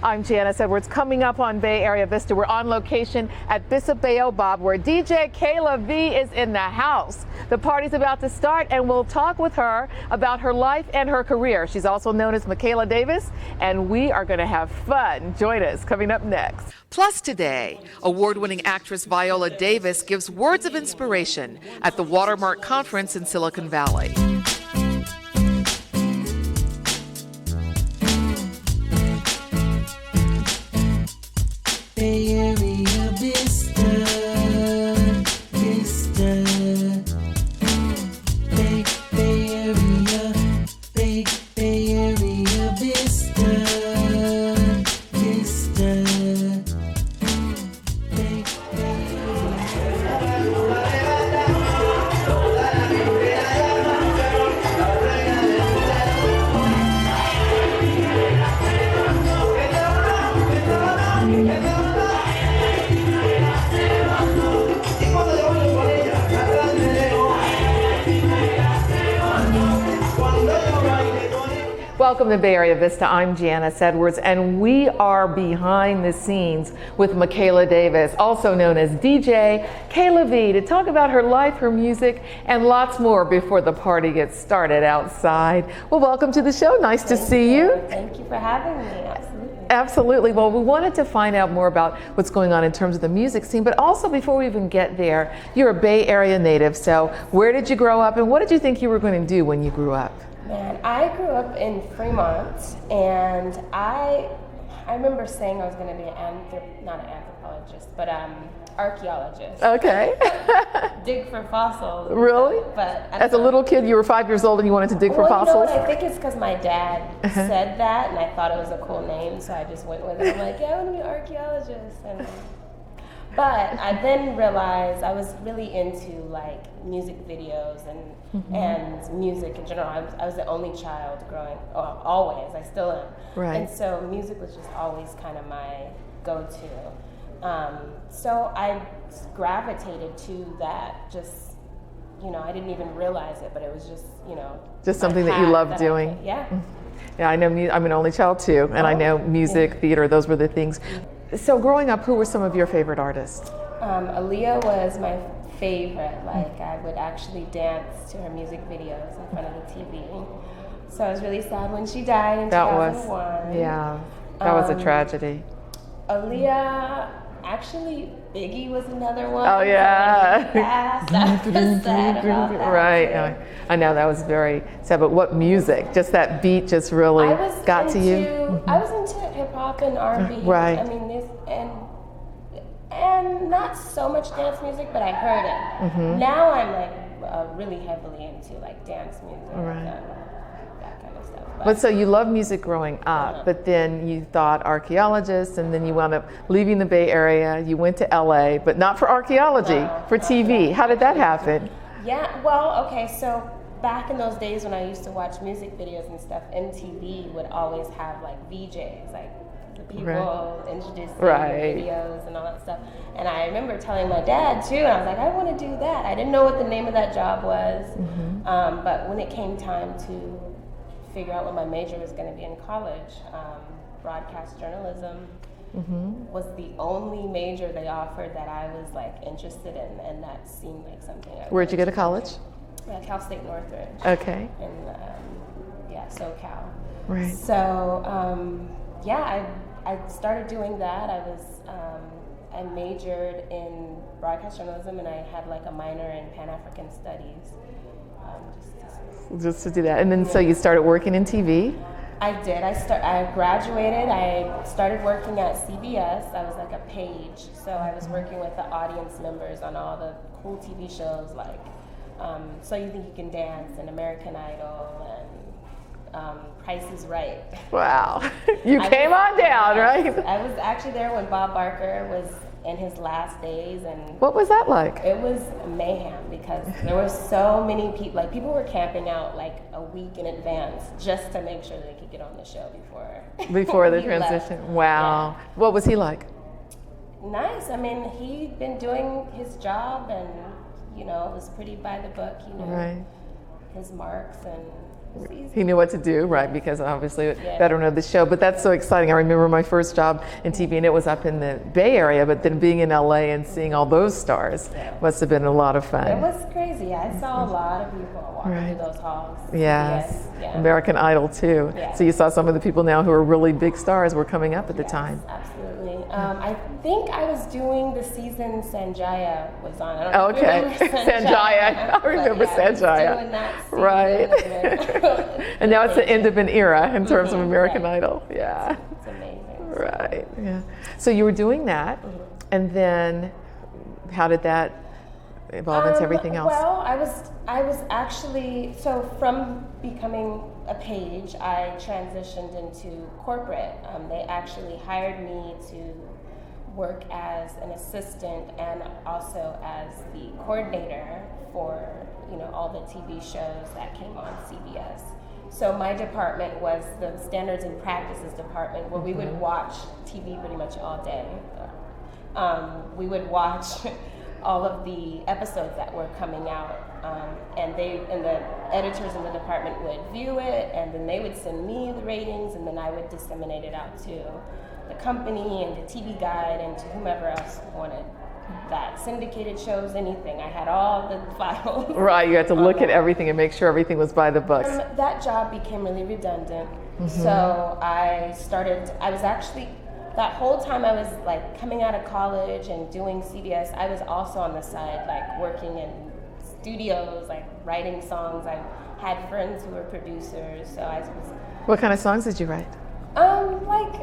I'm Janice Edwards. Coming up on Bay Area Vista, we're on location at Bissap Baobab, where DJ Makayla V is in the house. The party's about to start, and we'll talk with her about her life and her career. She's also known as Makayla Davis, and we are going to have fun. Join us coming up next. Plus today, award-winning actress Viola Davis gives words of inspiration at the Watermark Conference in Silicon Valley. Bay Area Vista, Vista. Bay Area, Bay Area Vista, Vista. Bay Welcome to Bay Area Vista. I'm Janice Edwards, and we are behind the scenes with Makayla Davis, also known as DJ Makayla V, to talk about her life, her music, and lots more before the party gets started outside. Well, welcome to the show. Nice to see you. Thank you for having me. Absolutely. Absolutely. Well, we wanted to find out more about what's going on in terms of the music scene, but also before we even get there, you're a Bay Area native. So where did you grow up, and what did you think you were going to do when you grew up? Man, I grew up in Fremont, and I remember saying I was going to be not an anthropologist, but archaeologist. Okay. Dig for fossils. Really? But as a little kid, you were 5 years old and you wanted to dig for fossils? You know what? I think it's because my dad said that, and I thought it was a cool name, so I just went with it. I'm like, yeah, I want to be an archaeologist. But I then realized I was really into like music videos and music in general. I was the only child growing, always, I still am. Right. And so music was just always kind of my go-to. So I gravitated to that, just, I didn't even realize it, but it was just, just something that you loved doing. Yeah. Yeah, I know I'm an only child too, and I know music, theater, those were the things. So growing up, who were some of your favorite artists? Aaliyah was my favorite. Like, I would actually dance to her music videos in front of the TV. So I was really sad when she died in 2001. That was a tragedy. Aaliyah, actually, Biggie was another one. Oh yeah. I was sad about that. Right. Too. I know that was very sad, but what music? Just that beat just really got to you? I was into hip hop and R&B. Right. I mean, and not so much dance music, but I heard it. Now I'm like really heavily into like dance music. Right. That kind of stuff. But so you loved music growing up, but then you thought archaeologist, and then you wound up leaving the Bay Area. You went to LA, but not for archaeology, for TV. How did that happen? Yeah, well, okay, so back in those days when I used to watch music videos and stuff, MTV would always have like VJs, like the people introducing the videos and all that stuff. And I remember telling my dad too, and I was like, I want to do that. I didn't know what the name of that job was, but when it came time to figure out what my major was going to be in college, broadcast journalism was the only major they offered that I was like interested in, and that seemed like something I Where'd you go to college? Cal State Northridge. Okay. In SoCal. Right. So I started doing that. I majored in broadcast journalism, and I had like a minor in Pan-African studies. Just to do that, and then so you started working in TV. I did. I graduated. I started working at CBS. I was like a page, so I was working with the audience members on all the cool TV shows like So You Think You Can Dance and American Idol and Price is Right. Wow. You came on down, right? I was actually there when Bob Barker was in his last days, and what was that like? It was mayhem because there were so many people. Like, people were camping out like a week in advance just to make sure they could get on the show before the transition. Left. Wow. Yeah. What was he like? Nice. I mean, he'd been doing his job, and it was pretty by the book. His marks, and He knew what to do, right? Because obviously veteran of the show. But that's so exciting. I remember my first job in TV, and it was up in the Bay Area. But then being in LA and seeing all those stars must have been a lot of fun. It was crazy. I saw a lot of people walking through those halls. Yes. American Idol too. So you saw some of the people now who are really big stars were coming up at the time. Absolutely. I think I was doing the season Sanjaya was on. I don't know if you remember Sanjaya. I remember Sanjaya. Doing that season. Right. And now it's the end of an era in terms of American Idol. Yeah. It's amazing. Right. Yeah. So you were doing that, and then how did that evolve into everything else? Well, I was actually, so from becoming a page, I transitioned into corporate. They actually hired me to work as an assistant and also as the coordinator for, you know, all the TV shows that came on CBS. So my department was the standards and practices department, where we would watch TV pretty much all day. We would watch all of the episodes that were coming out, and the editors in the department would view it, and then they would send me the ratings, and then I would disseminate it out to the company and the TV guide and to whomever else wanted that. Syndicated shows, anything. I had all the files. Right, you had to look at everything and make sure everything was by the books. That job became really redundant, so I was actually, that whole time I was like coming out of college and doing CBS, I was also on the side, like working in studios, like writing songs. I had friends who were producers, so I was. What kind of songs did you write? Like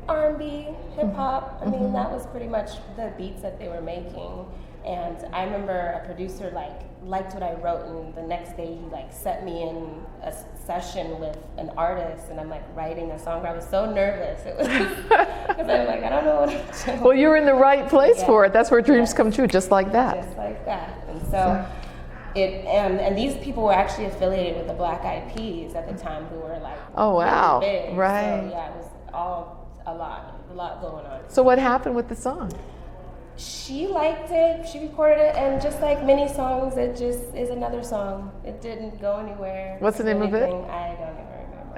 R&B, hip hop. I mean, that was pretty much the beats that they were making. And I remember a producer liked what I wrote, and the next day he set me in a session with an artist, and I'm writing a song. I was so nervous. It was because I'm I don't know what I'm doing. Well, you were in the right place for it. That's where dreams come true, just like that. Just like that. And so and these people were actually affiliated with the Black Eyed Peas at the time, who were oh wow, really big. right? So it was all a lot going on. So what happened with the song? She liked it, she recorded it, and just like many songs, it just is another song. It didn't go anywhere. What's the name of it? I don't even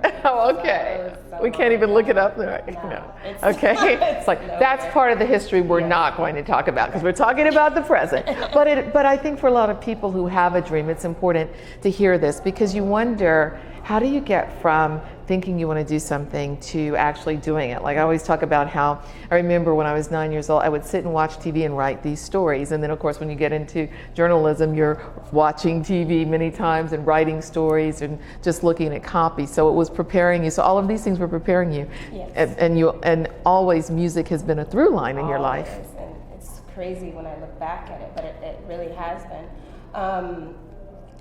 remember. Oh, okay. So we can't even look it up there. No. Okay. It's that's part of the history we're not going to talk about, because we're talking about the present. But I think for a lot of people who have a dream, it's important to hear this, because you wonder, how do you get from thinking you want to do something to actually doing it? Like I always talk about how I remember when I was 9 years old, I would sit and watch TV and write these stories. And then of course, when you get into journalism, you're watching TV many times and writing stories and just looking at copy. So it was preparing you. So all of these things were preparing you. Yes. And always music has been a through line in your life. And it's crazy when I look back at it, but it really has been.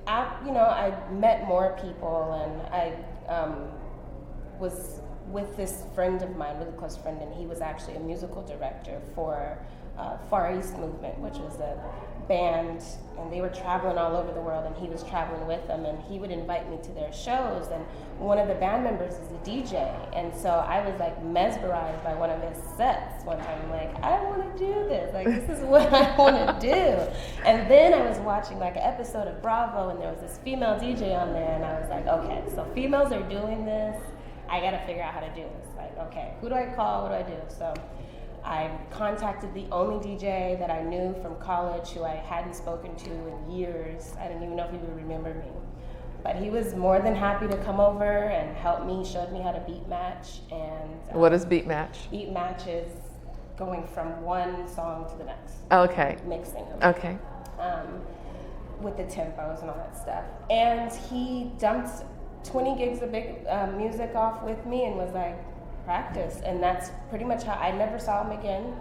I met more people, and I was with this friend of mine, really close friend, and he was actually a musical director for Far East Movement, which was a band, and they were traveling all over the world, and he was traveling with them, and he would invite me to their shows, and one of the band members is a DJ, and so I was mesmerized by one of his sets one time. I'm I want to do this, this is what I want to do. And then I was watching an episode of Bravo, and there was this female DJ on there, and I was okay, so females are doing this, I gotta figure out how to do this. Okay, who do I call, what do I do? So I contacted the only DJ that I knew from college, who I hadn't spoken to in years. I didn't even know if he would remember me. But he was more than happy to come over and help me, showed me how to beat match. And what is beat match? Beat match is going from one song to the next. Okay. Mixing them. Okay. With the tempos and all that stuff. And he dumped 20 gigs of music off with me and was practice, and that's pretty much how I never saw him again.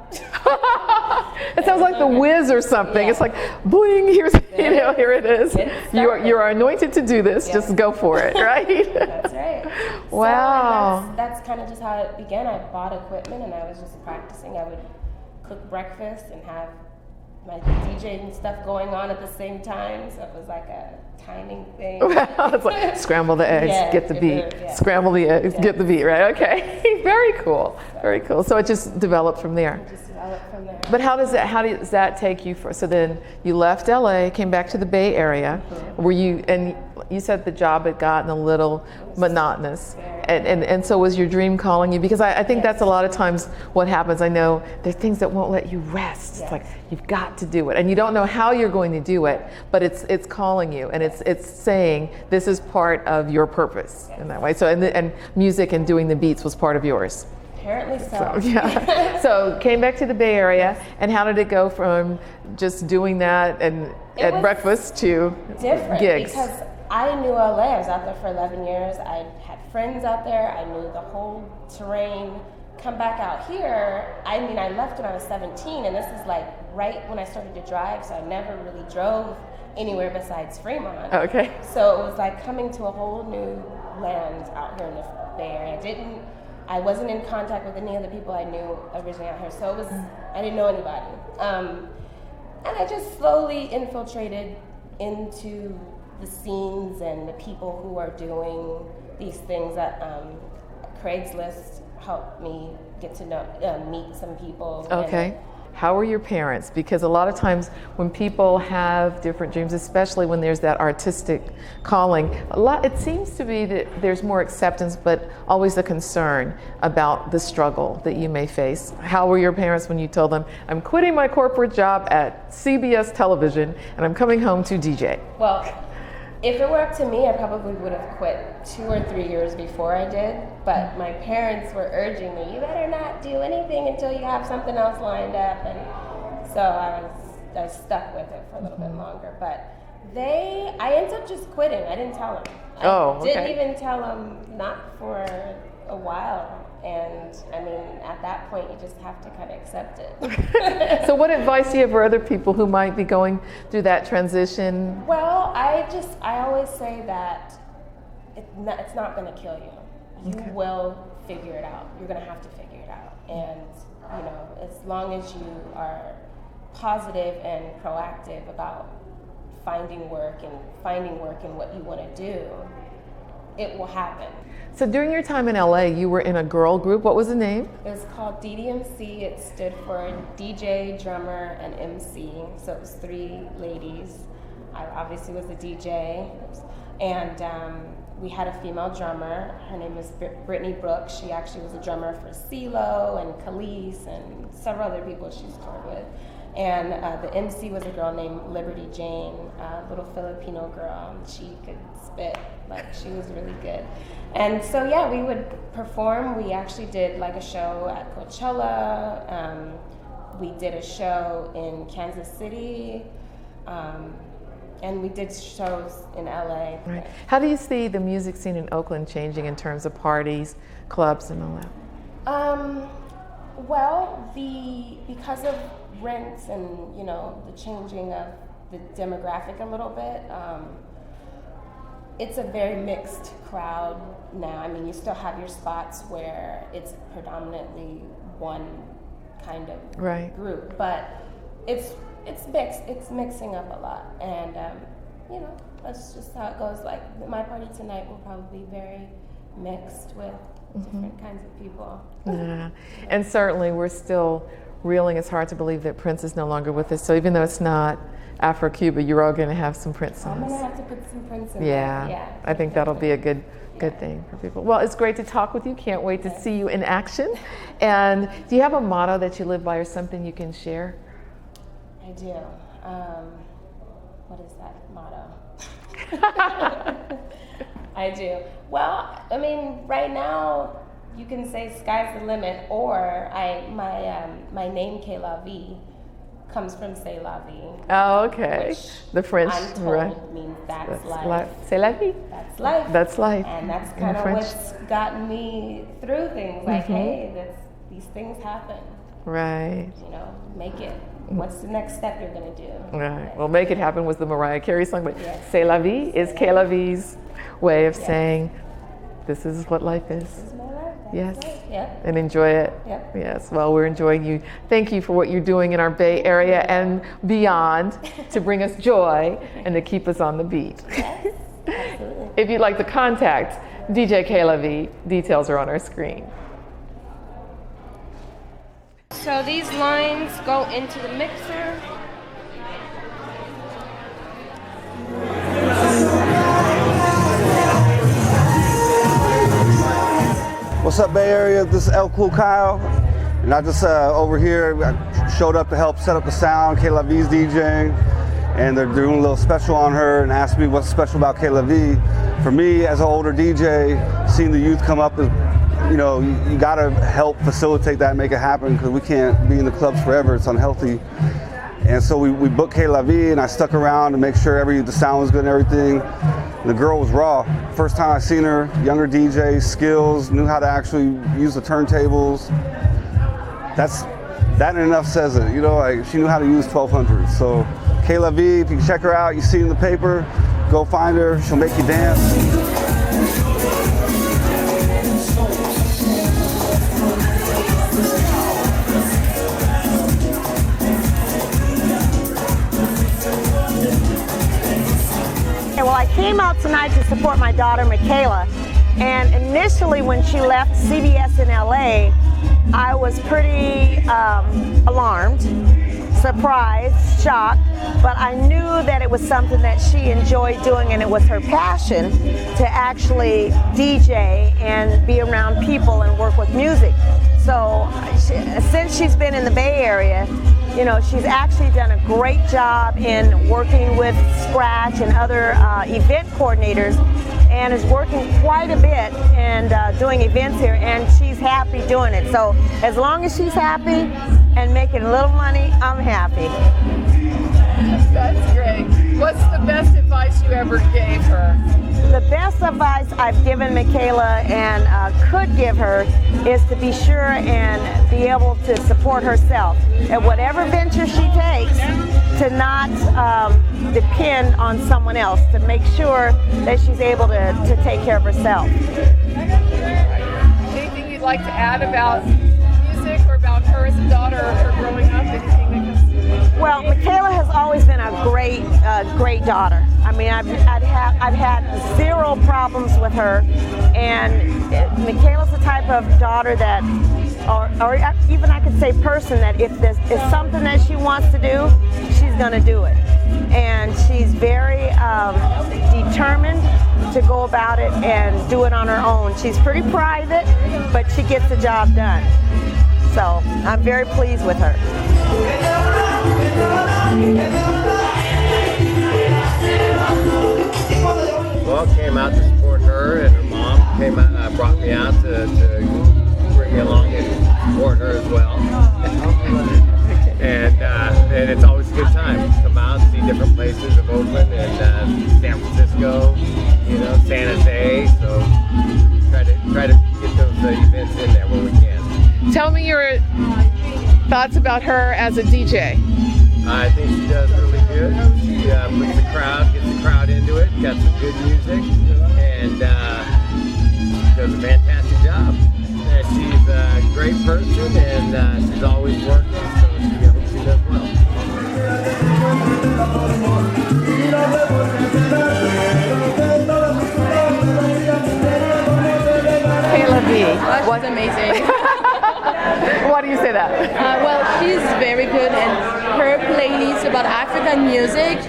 It sounds like The Wiz or something. It's bling, here it is. You are anointed to do this. Yeah. Just go for it, right? That's right. Wow. So that's kind of just how it began. I bought equipment and I was just practicing. I would cook breakfast and have my DJing stuff going on at the same time, so it was a timing thing. It's scramble the eggs, get the beat. Scramble the eggs, get the beat, right? Okay. Very cool. Very cool. So it just developed from there. It just developed from there. But how does that take you so then you left LA, came back to the Bay Area. Were you, and you said the job had gotten a little monotonous. And so was your dream calling you? Because I think that's a lot of times what happens. I know there's things that won't let you rest. It's like, you've got to do it. And you don't know how you're going to do it, but it's calling you, and it's saying this is part of your purpose in that way. So, and music and doing the beats was part of yours. Apparently so. Yeah. So came back to the Bay Area, and how did it go from just doing that and at breakfast to different gigs? Because I knew LA. I was out there for 11 years. I had friends out there. I knew the whole terrain. Come back out here, I mean, I left when I was 17, and this is like right when I started to drive, so I never really drove anywhere besides Fremont. Okay. So it was like coming to a whole new land out here in the Bay Area. I wasn't in contact with any of the people I knew originally out here, so it was, I didn't know anybody. And I just slowly infiltrated into the scenes and the people who are doing these things. That Craigslist helped me get to know, meet some people. Okay. How were your parents? Because a lot of times when people have different dreams, especially when there's that artistic calling, it seems to be that there's more acceptance, but always a concern about the struggle that you may face. How were your parents when you told them, I'm quitting my corporate job at CBS television and I'm coming home to DJ? Well, if it were up to me, I probably would have quit 2 or 3 years before I did, but my parents were urging me, you better not do anything until you have something else lined up, and so I stuck with it for a little bit longer, but I ended up just quitting. I didn't tell them. I didn't even tell them, not for a while, and I mean, at that point, you just have to kind of accept it. So what advice do you have for other people who might be going through that transition? Well, I always say that it's not going to kill you. You will figure it out. You're going to have to figure it out. And, you know, as long as you are positive and proactive about finding work in what you want to do, it will happen. So during your time in LA, you were in a girl group. What was the name? It was called DDMC. It stood for DJ, drummer, and MC. So it was 3 ladies. I obviously was a DJ. And we had a female drummer. Her name is Brittany Brooks. She actually was a drummer for CeeLo and Khalees and several other people she's toured with. And the MC was a girl named Liberty Jane, a little Filipino girl. She could spit, like she was really good. And so yeah, we would perform. We actually did like a show at Coachella. We did a show in Kansas City. And we did shows in LA. Right. How do you see the music scene in Oakland changing in terms of parties, clubs, and all that? Well, because of rents and, you know, the changing of the demographic a little bit, it's a very mixed crowd now. I mean, you still have your spots where it's predominantly one kind of group, but it's mixed. It's mixing up a lot, and you know, that's just how it goes. Like my party tonight will probably be very mixed with different kinds of people. Yeah, and certainly we're still reeling. It's hard to believe that Prince is no longer with us. So even though it's not Afro-Cuba, you're all going to have some Prince songs. I'm going to have to put some Prince in there. Yeah, I think that'll be a good thing for people. Well, it's great to talk with you. Can't wait to see you in action. And do you have a motto that you live by or something you can share? I do. What is that motto? I do. Well, I mean, right now you can say sky's the limit, or my name Kayla V comes from C'est la vie. Oh, okay. The French, I'm told means that's life. C'est la vie. That's life. That's life. And that's kind of what's gotten me through things. Like, hey, these things happen. Right. You know, make it. What's the next step you're going to do? Right. Well, Make It Happen was the Mariah Carey song, but C'est la vie is Kayla V's way of saying, this is what life is. This is my life. Yes. Life. Yep. And enjoy it. Yep. Yes. Well, we're enjoying you. Thank you for what you're doing in our Bay Area and beyond to bring us joy and to keep us on the beat. Yes, absolutely. If you'd like to contact DJ Kayla V, details are on our screen. So these lines go into the mixer. What's up, Bay Area? This is El Cool Kyle, and I just over here I showed up to help set up the sound. Makayla V's DJing, and they're doing a little special on her and asked me what's special about Makayla V. For me, as an older DJ, seeing the youth come up is, you know, you gotta help facilitate that and make it happen, because we can't be in the clubs forever. It's unhealthy. And so we booked Makayla V, and I stuck around to make sure the sound was good and everything. The girl was raw. First time I seen her, younger DJ, skills, knew how to actually use the turntables. That in enough says it, you know, like she knew how to use 1200. So Makayla V, if you can check her out, you see in the paper, go find her, she'll make you dance. Well, I came out tonight to support my daughter, Makayla, and initially when she left CBS in LA, I was pretty alarmed, surprised, shocked, but I knew that it was something that she enjoyed doing, and it was her passion to actually DJ and be around people and work with music. So since she's been in the Bay Area, you know, she's actually done a great job in working with Scratch and other event coordinators, and is working quite a bit and doing events here, and she's happy doing it. So as long as she's happy and making a little money, I'm happy. That's great. What's the best advice you ever gave her? The best advice I've given Makayla and could give her is to be sure and be able to support herself at whatever venture she takes, to not depend on someone else, to make sure that she's able to take care of herself. Anything you'd like to add about music or about her as a daughter or her growing up? Anything that comes to mind? Well, Makayla has always been a great daughter. I mean, I've had zero problems with her, and Makayla's the type of daughter that, or even I could say person, that if there's something that she wants to do, she's gonna do it. And she's very determined to go about it and do it on her own. She's pretty private, but she gets the job done. So I'm very pleased with her. Well, came out to support her, and her mom came out, brought me out to bring me along and support her as well. And it's always a good time to come out and see different places of Oakland and San Francisco, you know, San Jose. So try to get those events in there when we can. Tell me your thoughts about her as a DJ. I think she does really good. She puts the crowd into it, got some good music, and does a fantastic job. And she's a great person, and she's always working, so I hope she does well. Makayla V. What's amazing. Why do you say that? Well, she's very good, and her playlist about African music,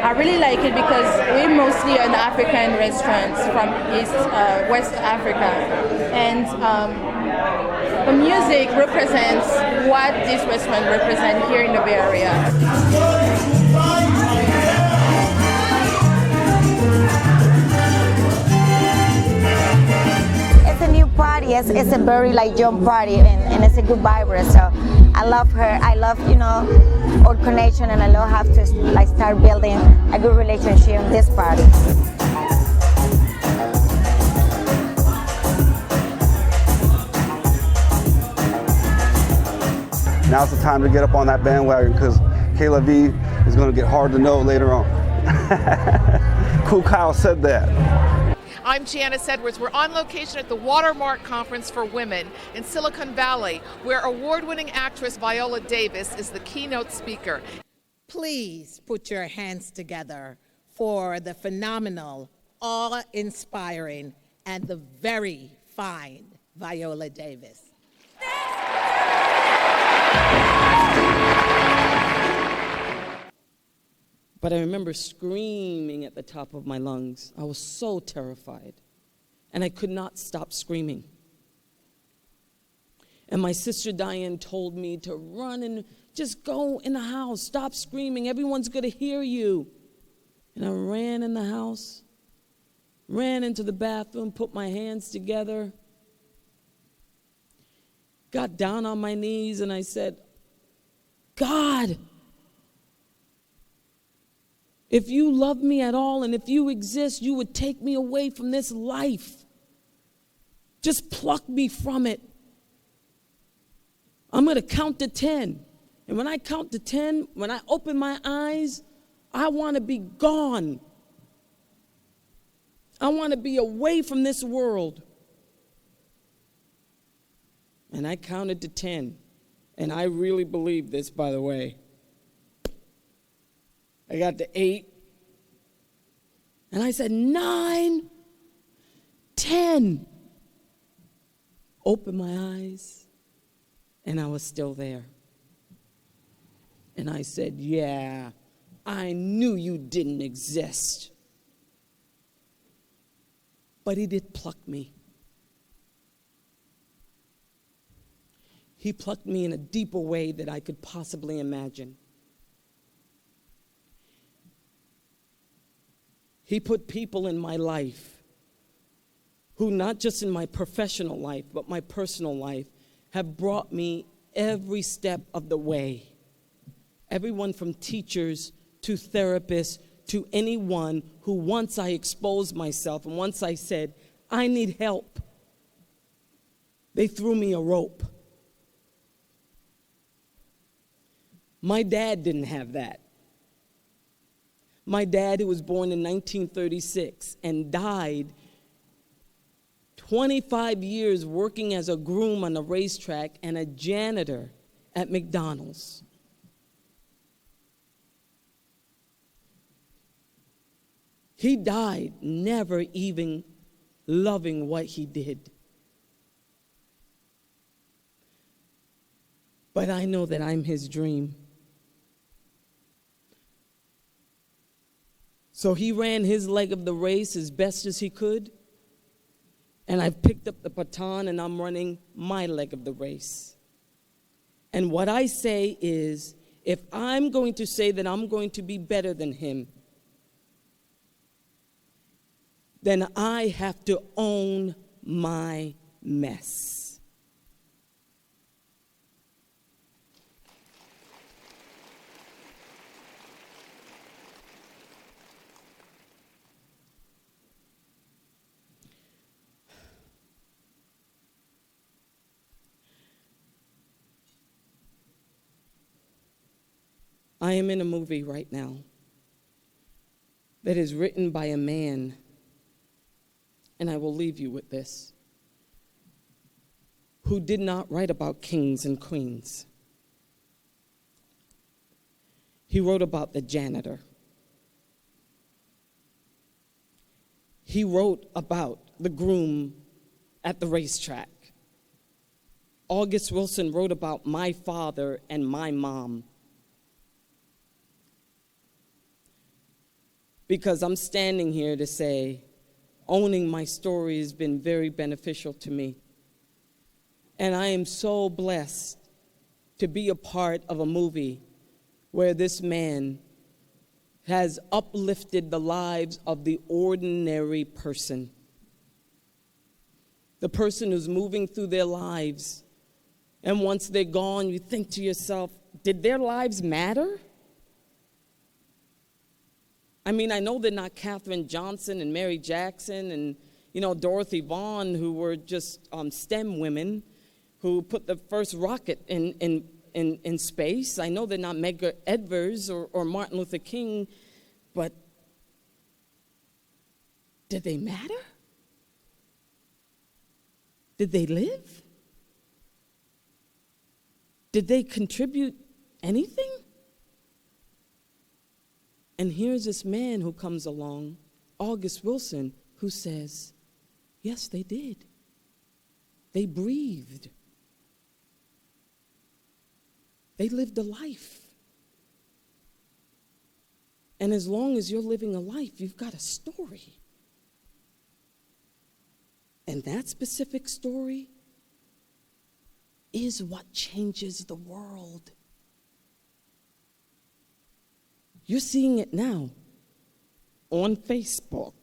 I really like it because we mostly are in African restaurants from West Africa, and the music represents what this restaurant represents here in the Bay Area. It's a new party. It's a very young party, and it's a good vibe. So I love her. I love, you know, our connection, and I love how to start building a good relationship in this party. Now's the time to get up on that bandwagon, because Makayla V is going to get hard to know later on. Cool Kyle said that. I'm Janice Edwards. We're on location at the Watermark Conference for Women in Silicon Valley, where award-winning actress Viola Davis is the keynote speaker. Please put your hands together for the phenomenal, awe-inspiring, and the very fine Viola Davis. But I remember screaming at the top of my lungs. I was so terrified, and I could not stop screaming. And my sister Diane told me to run and just go in the house. Stop screaming. Everyone's going to hear you. And I ran in the house, ran into the bathroom, put my hands together, got down on my knees, and I said, God, if you love me at all and if you exist, you would take me away from this life. Just pluck me from it. I'm going to count to 10. And when I count to 10, when I open my eyes, I want to be gone. I want to be away from this world. And I counted to 10. And I really believe this, by the way. I got to 8. And I said, 9, 10. Opened my eyes, and I was still there. And I said, yeah, I knew you didn't exist. But he did pluck me. He plucked me in a deeper way that I could possibly imagine. He put people in my life who, not just in my professional life, but my personal life, have brought me every step of the way. Everyone from teachers to therapists to anyone who, once I exposed myself and once I said, I need help, they threw me a rope. My dad didn't have that. My dad, who was born in 1936 and died 25 years working as a groom on a racetrack and a janitor at McDonald's. He died never even loving what he did. But I know that I'm his dream. So he ran his leg of the race as best as he could. And I've picked up the baton and I'm running my leg of the race. And what I say is, if I'm going to say that I'm going to be better than him, then I have to own my mess. I am in a movie right now that is written by a man, and I will leave you with this, who did not write about kings and queens. He wrote about the janitor. He wrote about the groom at the racetrack. August Wilson wrote about my father and my mom. Because I'm standing here to say, owning my story has been very beneficial to me. And I am so blessed to be a part of a movie where this man has uplifted the lives of the ordinary person. The person who's moving through their lives. And once they're gone, you think to yourself, did their lives matter? I mean, I know they're not Katherine Johnson and Mary Jackson and, Dorothy Vaughan, who were just STEM women who put the first rocket in space. I know they're not Medgar Evers or Martin Luther King, but did they matter? Did they live? Did they contribute anything? And here's this man who comes along, August Wilson, who says, yes, they did. They breathed. They lived a life. And as long as you're living a life, you've got a story. And that specific story is what changes the world. You're seeing it now on Facebook,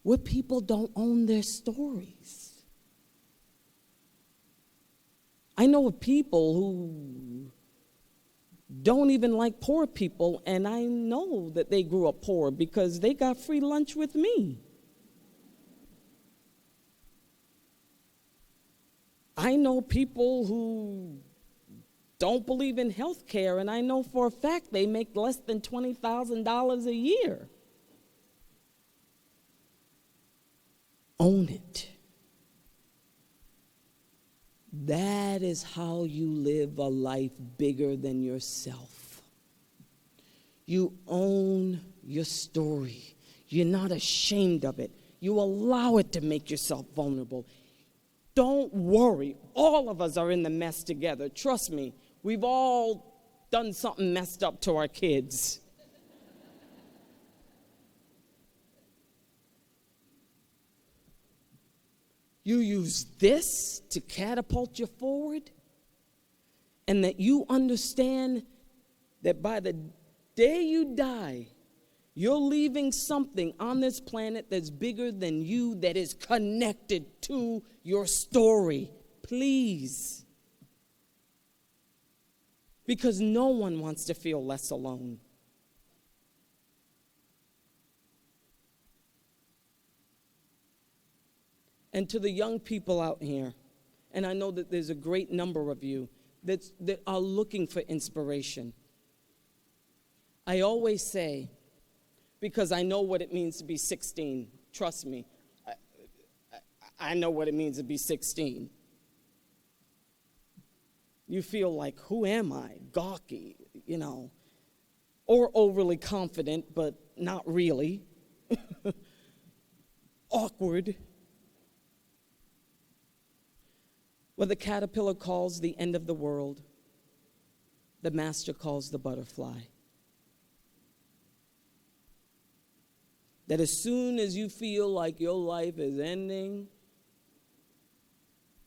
where people don't own their stories. I know of people who don't even like poor people, and I know that they grew up poor because they got free lunch with me. I know people who don't believe in health care, and I know for a fact they make less than $20,000 a year. Own it. That is how you live a life bigger than yourself. You own your story. You're not ashamed of it. You allow it to make yourself vulnerable. Don't worry. All of us are in the mess together. Trust me, we've all done something messed up to our kids. You use this to catapult you forward, and that you understand that by the day you die, you're leaving something on this planet that's bigger than you, that is connected to your story. Please. Because no one wants to feel less alone. And to the young people out here, and I know that there's a great number of you that are looking for inspiration. I always say, because I know what it means to be 16. Trust me, I know what it means to be 16. You feel like, who am I? Gawky, you know, or overly confident, but not really. Awkward. What the caterpillar calls the end of the world, the master calls the butterfly. That as soon as you feel like your life is ending,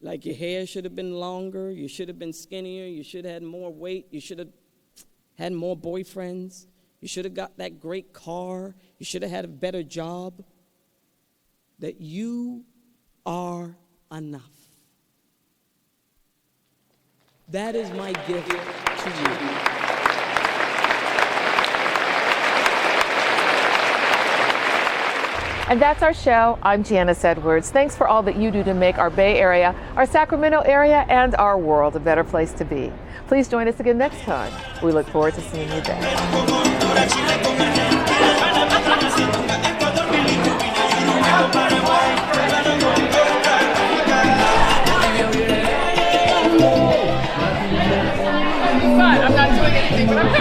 like your hair should have been longer, you should have been skinnier, you should have had more weight, you should have had more boyfriends, you should have got that great car, you should have had a better job, that you are enough. That is my gift to you. And that's our show. I'm Janice Edwards. Thanks for all that you do to make our Bay Area, our Sacramento area, and our world a better place to be. Please join us again next time. We look forward to seeing you there. I'm not doing anything, but I'm